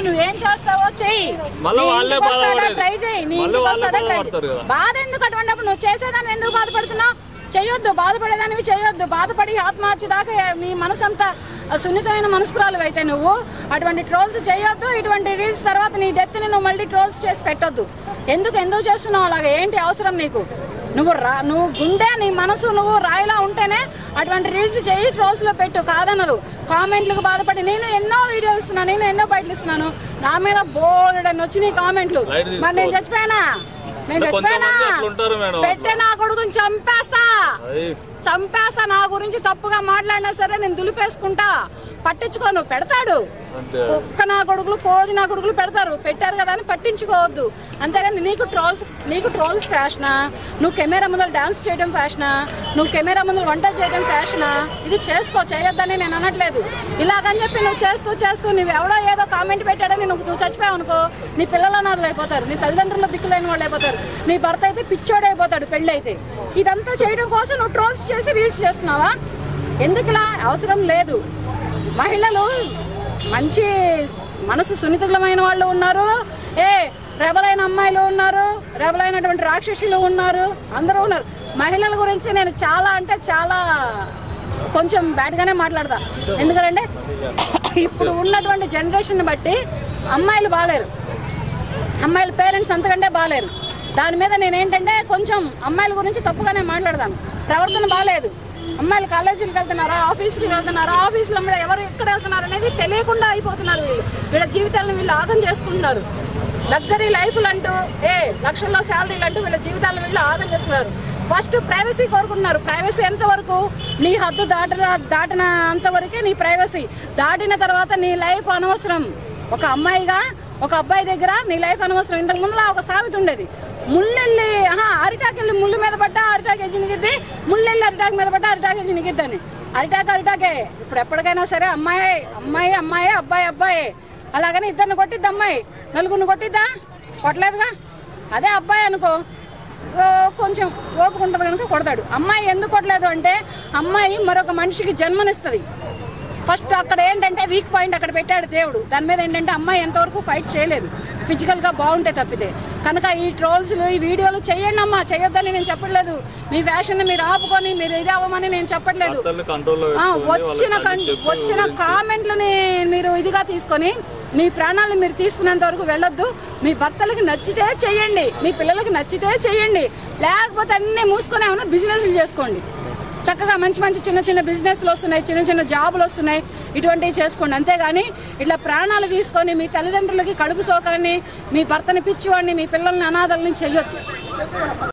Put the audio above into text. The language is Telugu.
నువ్వేం చేస్తావో చెయ్యి, ట్రై చెయ్యి, నీ ఇంటికి వస్తాడా ట్రై. బాధ ఎందుకు అటువంటిప్పుడు? నువ్వు చేసేదాన్ని ఎందుకు బాధపడుతున్నావు? చెయ్యొద్దు, బాధపడేదానివి చెయ్యొద్దు. బాధపడి ఆత్మహత్య దాకా నీ మనసంతా సున్నితమైన మనస్కురాలు అయితే నువ్వు అటువంటి ట్రోల్స్ చేయొద్దు. ఇటువంటి రీల్స్ తర్వాత నీ డెత్ని నువ్వు మళ్ళీ ట్రోల్స్ చేసి పెట్టొద్దు. ఎందుకు చేస్తున్నావు అలాగే? ఏంటి అవసరం నీకు? నువ్వు గుండె, నీ మనసు నువ్వు రాయిలా ఉంటేనే అటువంటి రీల్స్ చేయి, ట్రోల్స్ లో పెట్టు, కాదనరు. కామెంట్లకు బాధపడి నేను ఎన్నో వీడియోలు ఇస్తున్నాను, నేను ఎన్నో బయటలు ఇస్తున్నాను, నా మీద బోల్డ్ అని వచ్చి నీ కామెంట్లు. మరి నేను చచ్చిపోయినా పెట్టే నా కొడుకుని చంపేస్తా. నా గురించి తప్పుగా మాట్లాడినా సరే నేను దులిపేసుకుంటా, పట్టించుకోను. పెడతాడు ఒక్క నా కొడుకులు, కోది నా కొడుకులు పెడతారు, పెట్టారు కదా అని పట్టించుకోవద్దు. అంతేగాని నీకు ట్రోల్స్ ఫ్యాషనా? నువ్వు కెమెరా ముందర డాన్స్ చేయడం ఫ్యాషనా? నువ్వు కెమెరా ముందర వంట చేయడం ఫ్యాషనా? ఇది చేయొద్దని నేను అనట్లేదు. ఇలాగని చెప్పి నువ్వు చేస్తూ నువ్వు ఎవడో ఏదో కామెంట్ పెట్టాడని నువ్వు చచ్చిపోయావు అనుకో, నీ పిల్లలు అనాథలు అయిపోతారు, నీ తల్లిదండ్రులు దిక్కులేని వాళ్ళు అయిపోతారు, నీ భర్త అయితే పిచ్చోడైపోతాడు పెళ్ళి అయితే. ఇదంతా చేయడం కోసం నువ్వు ట్రోల్స్ చేసి రీల్స్ చేస్తున్నావా? ఎందుకు ఇలా? అవసరం లేదు. మహిళలు మంచి మనసు సున్నితమైన వాళ్ళు ఉన్నారు, రెబలైన అమ్మాయిలు ఉన్నారు, రెబలైనటువంటి రాక్షసులు ఉన్నారు, అందరూ ఉన్నారు. మహిళల గురించి నేను చాలా కొంచెం బ్యాడ్గానే మాట్లాడతా. ఎందుకంటే ఇప్పుడు ఉన్నటువంటి జనరేషన్ బట్టి అమ్మాయిలు బాగాలేరు, అమ్మాయిల పేరెంట్స్ అంతకంటే బాగాలేరు. దాని మీద నేనేంటంటే కొంచెం అమ్మాయిల గురించి తప్పుగానే మాట్లాడతాను. ప్రవర్తన బాగాలేదు. అమ్మాయిలు కాలేజీలకు వెళ్తున్నారా, ఆఫీసులకు వెళ్తున్నారా, ఆఫీసులో ఎవరు ఎక్కడ వెళ్తున్నారు అనేది తెలియకుండా అయిపోతున్నారు. వీళ్ళ జీవితాలను వీళ్ళు ఆగం చేసుకుంటున్నారు. లగ్జరీ లైఫ్లు అంటూ లక్షల్లో శాలరీలు అంటూ వీళ్ళ జీవితాలను వీళ్ళు ఆగం చేస్తున్నారు. ఫస్ట్ ప్రైవసీ కోరుకుంటున్నారు. ప్రైవసీ ఎంతవరకు? నీ హద్దు దాటిన అంతవరకే నీ ప్రైవసీ. దాటిన తర్వాత నీ లైఫ్ అనవసరం. ఒక అమ్మాయిగా ఒక అబ్బాయి దగ్గర నీ లైఫ్ అనవసరం. ఇంతకు ముందులా ఒక సామెత ఉండేది, ముళ్ళెళ్ళి అరిటాకెళ్ళి ముళ్ళు మీద పడ్డా అరిటాకు ఎజ్జి నిగిద్ది, ముళ్ళెళ్ళి అరిటాకు మీద పడ్డా అరిటాకు ఎజ్జి నిగిద్దని. అరిటాకే. ఇప్పుడు ఎప్పటికైనా సరే అమ్మాయి, అబ్బాయి. అలాగని ఇద్దరిని కొట్టిద్ది అమ్మాయి, నలుగురిని కొట్టిద్దా? కొట్టలేదుగా. అదే అబ్బాయి అనుకో, కొంచెం ఓపిక ఉంటుంది కనుక కొడతాడు. అమ్మాయి ఎందుకు కొట్టలేదు అంటే, అమ్మాయి మరొక మనిషికి జన్మనిస్తుంది. ఫస్ట్ అక్కడ ఏంటంటే వీక్ పాయింట్ అక్కడ పెట్టాడు దేవుడు. దాని మీద ఏంటంటే అమ్మాయి ఎంతవరకు ఫైట్ చేయలేదు, ఫిజికల్గా బాగుంటే తప్పితే. కనుక ఈ ట్రోల్స్లు, ఈ వీడియోలు చెయ్యండి అమ్మా, చేయొద్దని నేను చెప్పట్లేదు. మీ ఫ్యాషన్ మీరు ఆపుకొని మీరు ఇది అవ్వమని నేను చెప్పట్లేదు. వచ్చిన కామెంట్లని మీరు ఇదిగా తీసుకొని మీ ప్రాణాలను మీరు తీసుకునేంత వరకు వెళ్ళొద్దు. మీ భర్తలకి నచ్చితే చెయ్యండి, మీ పిల్లలకి నచ్చితే చెయ్యండి, లేకపోతే అన్నీ మూసుకొని ఏమన్నా బిజినెస్లు చేసుకోండి. చక్కగా మంచి చిన్న బిజినెస్లు వస్తున్నాయి, చిన్న జాబులు వస్తున్నాయి, ఇటువంటివి చేసుకోండి. అంతేగాని ఇట్లా ప్రాణాలు తీసుకొని మీ తల్లిదండ్రులకి కడుపు సోకాన్ని, మీ భర్తని పిచ్చివాడిని, మీ పిల్లల్ని అనాథల్ని చెయ్యొద్దు.